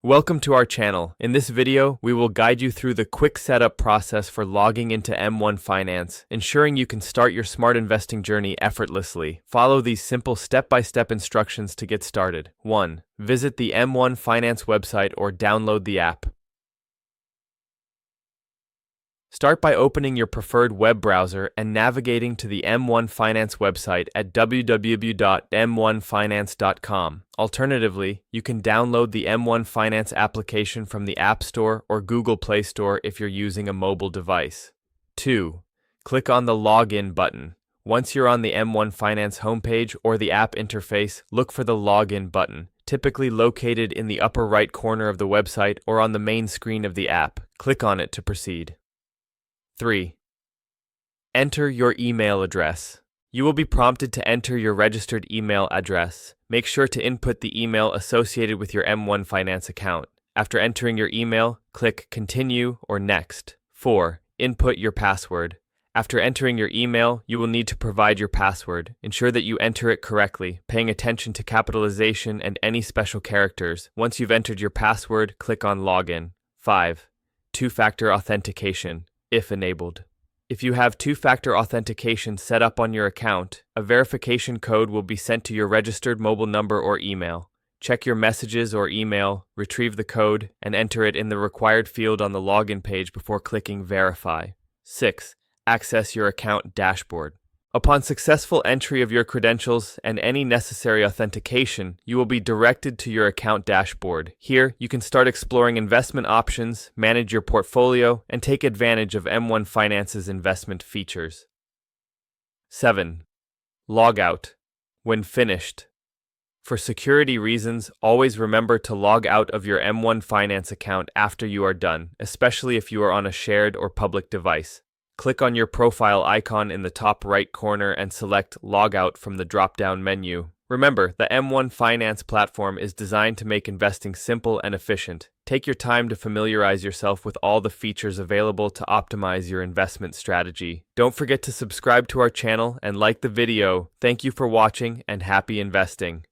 Welcome to our channel. In this video, we will guide you through the quick setup process for logging into M1 Finance, ensuring you can start your smart investing journey effortlessly. Follow these simple step-by-step instructions to get started. 1. Visit the M1 Finance website or download the app. Start by opening your preferred web browser and navigating to the M1 Finance website at www.m1finance.com. Alternatively, you can download the M1 Finance application from the App Store or Google Play Store if you're using a mobile device. 2. Click on the Login button. Once you're on the M1 Finance homepage or the app interface, look for the Login button, typically located in the upper right corner of the website or on the main screen of the app. Click on it to proceed. 3. Enter your email address. You will be prompted to enter your registered email address. Make sure to input the email associated with your M1 Finance account. After entering your email, click Continue or Next. 4. Input your password. After entering your email, you will need to provide your password. Ensure that you enter it correctly, paying attention to capitalization and any special characters. Once you've entered your password, click on Login. 5. Two-factor authentication, if enabled. If you have two-factor authentication set up on your account, a verification code will be sent to your registered mobile number or email. Check your messages or email, retrieve the code, and enter it in the required field on the login page before clicking Verify. 6. Access your account dashboard. Upon successful entry of your credentials and any necessary authentication, you will be directed to your account dashboard. Here, you can start exploring investment options, manage your portfolio, and take advantage of M1 Finance's investment features. 7. Log out. When finished. For security reasons, always remember to log out of your M1 Finance account after you are done, especially if you are on a shared or public device. Click on your profile icon in the top right corner and select Log Out from the drop-down menu. Remember, the M1 Finance platform is designed to make investing simple and efficient. Take your time to familiarize yourself with all the features available to optimize your investment strategy. Don't forget to subscribe to our channel and like the video. Thank you for watching and happy investing.